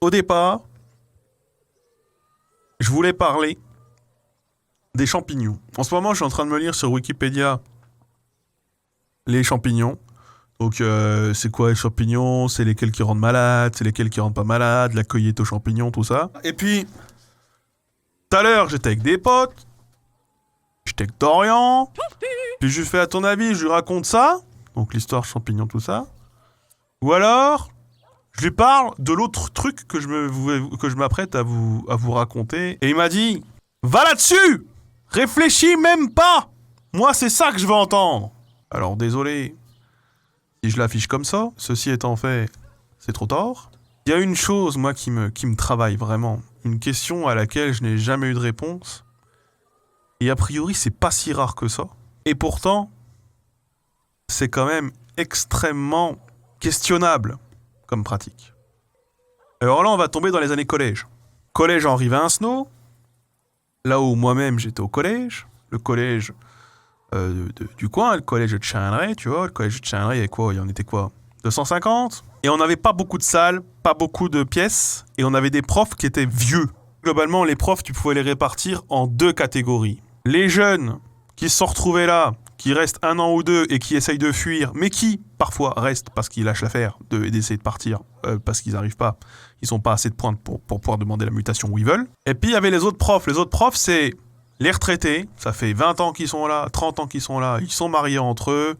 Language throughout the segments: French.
Au départ, je voulais parler des champignons. En ce moment, je suis en train de me lire sur Wikipédia les champignons. Donc, c'est quoi les champignons? C'est lesquels qui rendent malades? C'est lesquels qui rendent pas malades? La cueillette aux champignons, tout ça. Et puis, tout à l'heure, j'étais avec des potes. J'étais avec Dorian. Puis je lui fais, à ton avis, je lui raconte ça. Donc, l'histoire champignons, tout ça. Ou alors, je lui parle de l'autre truc que je m'apprête à vous raconter. Et il m'a dit, va là-dessus! Réfléchis même pas! Moi, c'est ça que je veux entendre. Alors, désolé si je l'affiche comme ça. Ceci étant fait, c'est trop tard. Il y a une chose, moi, qui me travaille vraiment. Une question à laquelle je n'ai jamais eu de réponse. Et a priori, c'est pas si rare que ça. Et pourtant, c'est quand même extrêmement questionnable comme pratique. Alors là, on va tomber dans les années collège. Collège Henri Vincenot, là où moi-même j'étais au collège. Le collège du coin, le collège de Chandray, tu vois. Le collège de Chandray, il y avait quoi? Il y en était quoi? 250. Et on n'avait pas beaucoup de salles, pas beaucoup de pièces, et on avait des profs qui étaient vieux. Globalement, les profs, tu pouvais les répartir en deux catégories. Les jeunes qui se sont retrouvés là, qui restent 1 an ou 2 et qui essayent de fuir, mais qui, parfois, restent parce qu'ils lâchent l'affaire d'essayer de partir, parce qu'ils n'arrivent pas. Ils sont pas assez de pointe pour pouvoir demander la mutation où ils veulent. Et puis, il y avait les autres profs. Les autres profs, c'est les retraités. Ça fait 20 ans qu'ils sont là, 30 ans qu'ils sont là. Ils sont mariés entre eux.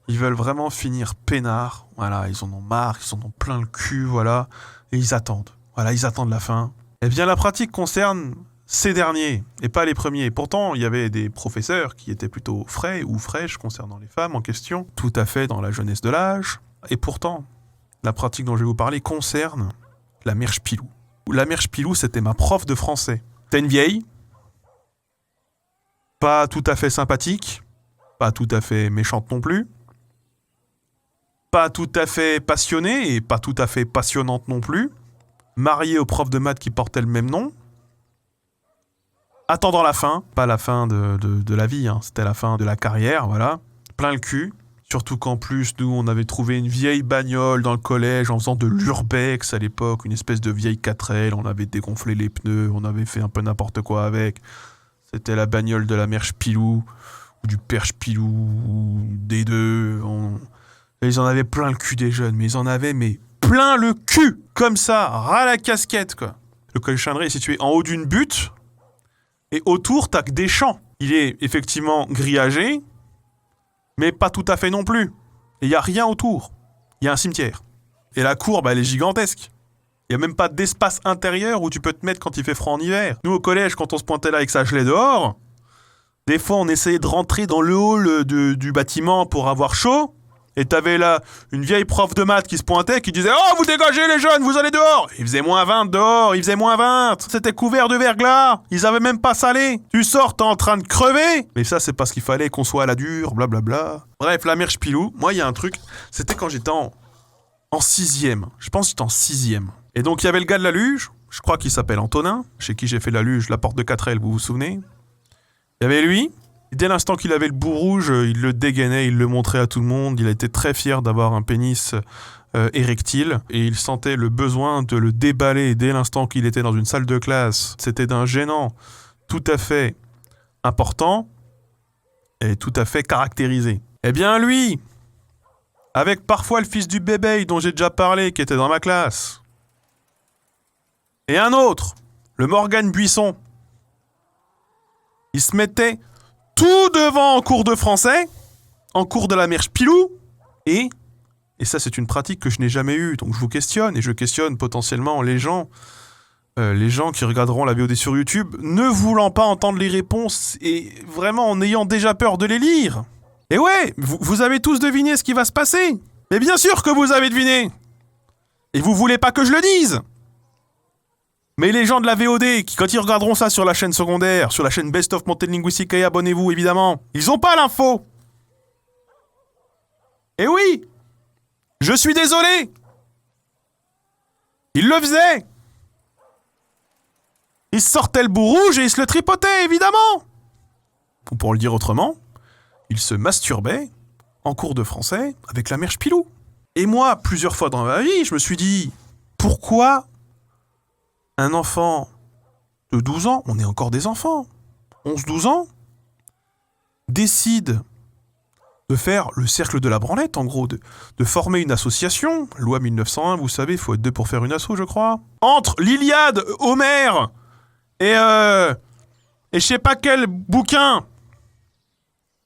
Ils veulent vraiment finir peinards. Voilà, ils en ont marre, ils en ont plein le cul, voilà. Et ils attendent. Voilà, ils attendent la fin. Eh bien, la pratique concerne ces derniers, et pas les premiers. Pourtant, il y avait des professeurs qui étaient plutôt frais ou fraîches concernant les femmes en question, tout à fait dans la jeunesse de l'âge. Et pourtant, la pratique dont je vais vous parler concerne la mère Spilou. La mère Spilou, c'était ma prof de français. C'était une vieille, pas tout à fait sympathique, pas tout à fait méchante non plus, pas tout à fait passionnée et pas tout à fait passionnante non plus, mariée au prof de maths qui portait le même nom, attendant la fin, pas la fin de la vie, hein, c'était la fin de la carrière, voilà, plein le cul. Surtout qu'en plus, nous, on avait trouvé une vieille bagnole dans le collège en faisant de l'urbex à l'époque, une espèce de vieille 4L, on avait dégonflé les pneus, on avait fait un peu n'importe quoi avec. C'était la bagnole de la mère Spilou, ou du père Spilou, ou des deux. Ils en avaient plein le cul des jeunes, mais ils en avaient plein le cul, comme ça, ras la casquette, quoi. Le collège Chandray est situé en haut d'une butte, et autour, t'as que des champs. Il est effectivement grillagé, mais pas tout à fait non plus. Et il n'y a rien autour. Il y a un cimetière. Et la cour, elle est gigantesque. Il n'y a même pas d'espace intérieur où tu peux te mettre quand il fait froid en hiver. Nous, au collège, quand on se pointait là avec sa gelée dehors, des fois, on essayait de rentrer dans le hall du bâtiment pour avoir chaud. Et t'avais là une vieille prof de maths qui se pointait, qui disait « Oh, vous dégagez les jeunes, vous allez dehors !» Il faisait moins 20 dehors, il faisait moins 20. C'était couvert de verglas, ils avaient même pas salé. Tu sors, t'es en train de crever. Mais ça, c'est parce qu'il fallait qu'on soit à la dure, blablabla. Bref, la mère Spilou, moi, il y a un truc, c'était quand j'étais en 6e. Je pense que j'étais en 6e. Et donc, il y avait le gars de la luge, je crois qu'il s'appelle Antonin, chez qui j'ai fait la luge, la porte de 4L, vous vous souvenez? Il y avait lui. Dès l'instant qu'il avait le bout rouge, il le dégainait, il le montrait à tout le monde. Il était très fier d'avoir un pénis érectile et il sentait le besoin de le déballer dès l'instant qu'il était dans une salle de classe. C'était d'un gênant tout à fait important et tout à fait caractérisé. Eh bien lui, avec parfois le fils du bébé dont j'ai déjà parlé, qui était dans ma classe, et un autre, le Morgane Buisson, il se mettait tout devant en cours de français, en cours de la mère Spilou, et ça c'est une pratique que je n'ai jamais eue, donc je vous questionne, et je questionne potentiellement les gens qui regarderont la VOD sur YouTube, ne voulant pas entendre les réponses, et vraiment en ayant déjà peur de les lire. Et ouais, vous avez tous deviné ce qui va se passer. Mais bien sûr que vous avez deviné. Et vous voulez pas que je le dise. Mais les gens de la VOD, qui quand ils regarderont ça sur la chaîne secondaire, sur la chaîne Best of Montaigne Linguistique, et abonnez-vous évidemment, ils ont pas l'info. Et oui, je suis désolé. Ils le faisaient. Ils sortaient le bout rouge et ils se le tripotaient, évidemment. Ou pour le dire autrement, ils se masturbaient en cours de français avec la mère Spilou. Et moi, plusieurs fois dans ma vie, je me suis dit, pourquoi un enfant de 12 ans, on est encore des enfants, 11-12 ans, décide de faire le cercle de la branlette, en gros, de former une association, loi 1901, vous savez, il faut être deux pour faire une asso, je crois, entre l'Iliade, Homère, et je sais pas quel bouquin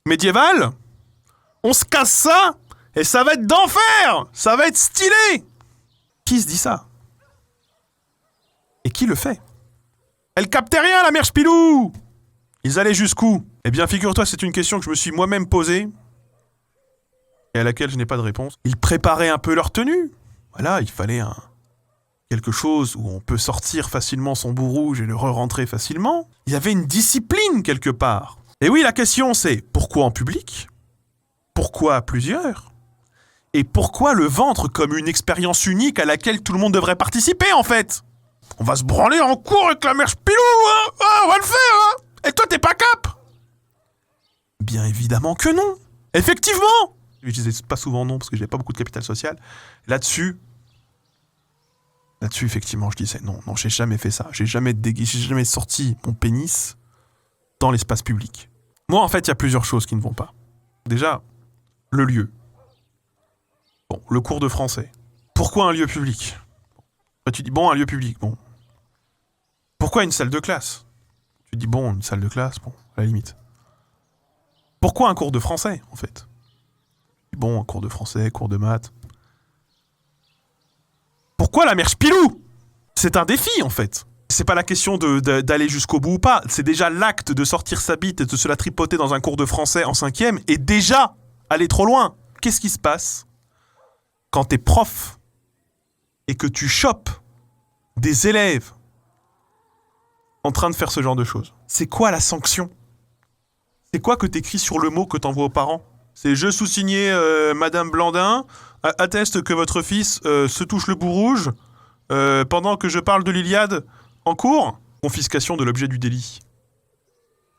médiéval, on se casse ça, et ça va être d'enfer, ça va être stylé. Qui se dit ça? Et qui le fait? Elle captait rien, la mère Spilou! Ils allaient jusqu'où? Eh bien, figure-toi, c'est une question que je me suis moi-même posée, et à laquelle je n'ai pas de réponse. Ils préparaient un peu leur tenue. Voilà, il fallait quelque chose où on peut sortir facilement son bout rouge et le re-rentrer facilement. Il y avait une discipline quelque part. Et oui, la question c'est, pourquoi en public? Pourquoi à plusieurs? Et pourquoi le ventre comme une expérience unique à laquelle tout le monde devrait participer en fait? On va se branler en cours avec la mère Spilou, hein? Ah, on va le faire, hein? Et toi t'es pas cap? Bien évidemment que non. Effectivement! Je disais pas souvent non parce que j'avais pas beaucoup de capital social. Là-dessus, effectivement, je disais non, j'ai jamais fait ça. J'ai jamais sorti mon pénis dans l'espace public. Moi, en fait, il y a plusieurs choses qui ne vont pas. Déjà, le lieu. Bon, le cours de français. Pourquoi un lieu public? Tu dis, bon, un lieu public, bon. Pourquoi une salle de classe? Tu dis, bon, une salle de classe, bon, à la limite. Pourquoi un cours de français, en fait? Bon, un cours de français, cours de maths. Pourquoi la mère Spilou? C'est un défi, en fait. C'est pas la question d'aller jusqu'au bout ou pas. C'est déjà l'acte de sortir sa bite et de se la tripoter dans un cours de français en 5e et déjà aller trop loin. Qu'est-ce qui se passe quand t'es prof et que tu chopes des élèves en train de faire ce genre de choses? C'est quoi la sanction? C'est quoi que t'écris sur le mot que t'envoies aux parents? C'est « Je sous-signé Madame Blandin, atteste que votre fils se touche le bout rouge pendant que je parle de l'Iliade en cours ». Confiscation de l'objet du délit.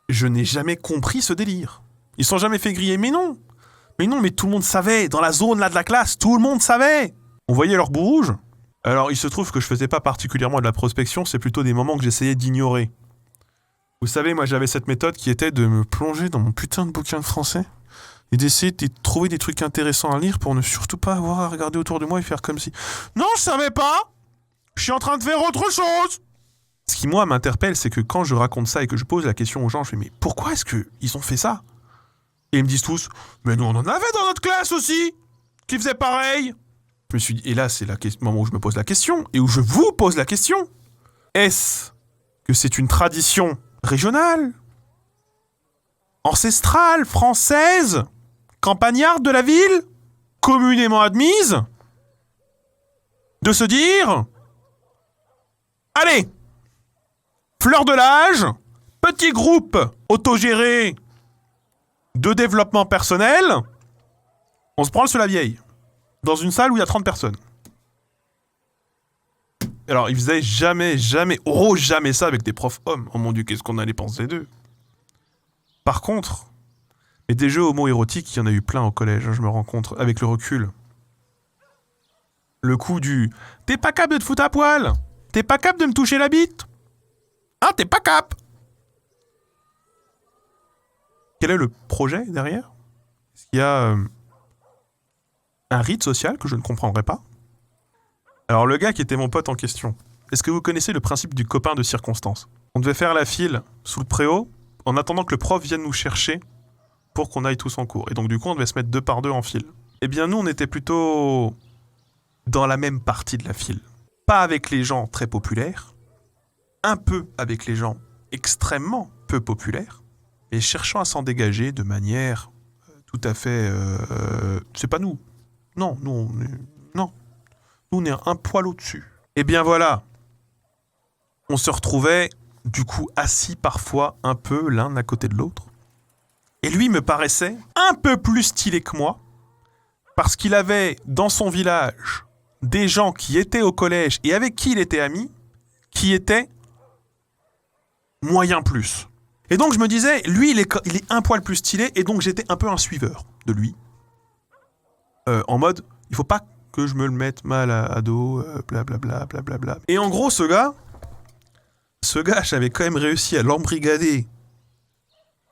Je n'ai jamais compris ce délire. Ils ne sont jamais fait griller. Mais non, mais tout le monde savait. Dans la zone là de la classe, tout le monde savait. On voyait leur bout rouge. Alors il se trouve que je faisais pas particulièrement de la prospection, c'est plutôt des moments que j'essayais d'ignorer. Vous savez, moi j'avais cette méthode qui était de me plonger dans mon putain de bouquin de français et d'essayer de trouver des trucs intéressants à lire pour ne surtout pas avoir à regarder autour de moi et faire comme si... Non, je savais pas! Je suis en train de faire autre chose! Ce qui, moi, m'interpelle, c'est que quand je raconte ça et que je pose la question aux gens, je fais « Mais pourquoi est-ce qu'ils ont fait ça ?» Et ils me disent tous « Mais nous, on en avait dans notre classe aussi! Qui faisait pareil !» Je me suis dit, et là, c'est le moment où je me pose la question, et où je vous pose la question. Est-ce que c'est une tradition régionale, ancestrale, française, campagnarde de la ville, communément admise, de se dire « Allez, fleur de l'âge, petit groupe autogéré de développement personnel, on se branle sur la vieille, dans une salle où il y a 30 personnes. » Alors, ils faisaient jamais ça avec des profs hommes. Oh mon Dieu, qu'est-ce qu'on allait penser d'eux. Par contre, et des jeux homo-érotiques, il y en a eu plein au collège, hein, je me rends compte, avec le recul. Le coup du « T'es pas capable de te foutre à poil? T'es pas capable de me toucher la bite? Hein, t'es pas cap ?» Quel est le projet derrière? Est-ce qu'il y a un rite social que je ne comprendrais pas? Alors le gars qui était mon pote en question, est-ce que vous connaissez le principe du copain de circonstance? On devait faire la file sous le préau en attendant que le prof vienne nous chercher pour qu'on aille tous en cours. Et donc du coup on devait se mettre 2 par 2 en file. Eh bien nous on était plutôt dans la même partie de la file. Pas avec les gens très populaires, un peu avec les gens extrêmement peu populaires, et cherchant à s'en dégager de manière tout à fait... c'est pas nous. Non, nous on est un poil au-dessus. Et bien voilà, on se retrouvait du coup assis parfois un peu l'un à côté de l'autre. Et lui me paraissait un peu plus stylé que moi, parce qu'il avait dans son village des gens qui étaient au collège et avec qui il était ami, qui étaient moyen plus. Et donc je me disais, lui il est un poil plus stylé, et donc j'étais un peu un suiveur de lui. En mode, il faut pas que je me le mette mal à dos, blablabla, blablabla. Et en gros, ce gars, Ce gars, j'avais quand même réussi à l'embrigader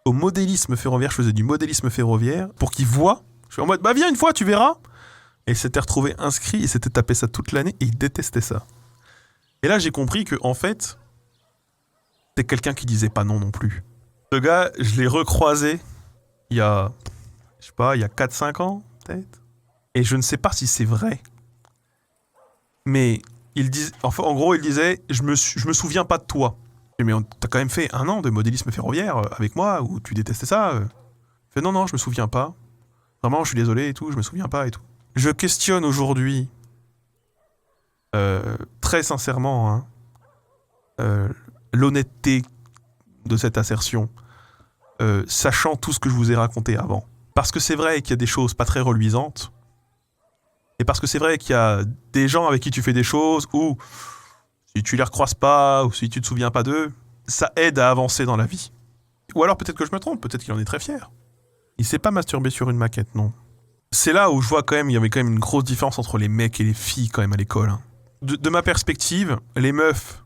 au modélisme ferroviaire. Je faisais du modélisme ferroviaire pour qu'il voit. Je suis en mode, bah viens une fois, tu verras. Et il s'était retrouvé inscrit, il s'était tapé ça toute l'année et il détestait ça. Et là, j'ai compris que, en fait, c'est quelqu'un qui disait pas non non plus. Ce gars, je l'ai recroisé il y a, je sais pas, il y a 4-5 ans, peut-être. Et je ne sais pas si c'est vrai. Mais enfin, en gros, il disait, je me souviens pas de toi. Mais t'as quand même fait 1 an de modélisme ferroviaire avec moi où tu détestais ça. Je fais non, non, je me souviens pas. Vraiment, je suis désolé et tout, je me souviens pas et tout. Je questionne aujourd'hui, très sincèrement, hein, l'honnêteté de cette assertion, sachant tout ce que je vous ai raconté avant. Parce que c'est vrai qu'il y a des choses pas très reluisantes, et parce que c'est vrai qu'il y a des gens avec qui tu fais des choses où, si tu les recroises pas, ou si tu te souviens pas d'eux, ça aide à avancer dans la vie. Ou alors peut-être que je me trompe, peut-être qu'il en est très fier. Il s'est pas masturbé sur une maquette, non. C'est là où je vois quand même, il y avait quand même une grosse différence entre les mecs et les filles quand même à l'école. Hein. De ma perspective, les meufs,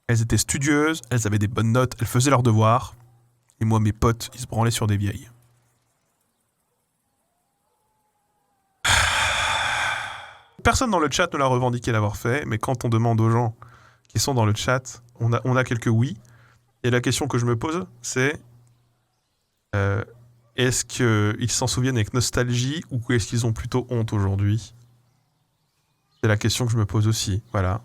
elles étaient studieuses, elles avaient des bonnes notes, elles faisaient leurs devoirs. Et moi, mes potes, ils se branlaient sur des vieilles. Personne dans le chat ne l'a revendiqué l'avoir fait, mais quand on demande aux gens qui sont dans le chat, on a quelques oui. Et la question que je me pose, c'est est-ce qu'ils s'en souviennent avec nostalgie ou est-ce qu'ils ont plutôt honte aujourd'hui? C'est la question que je me pose aussi, voilà.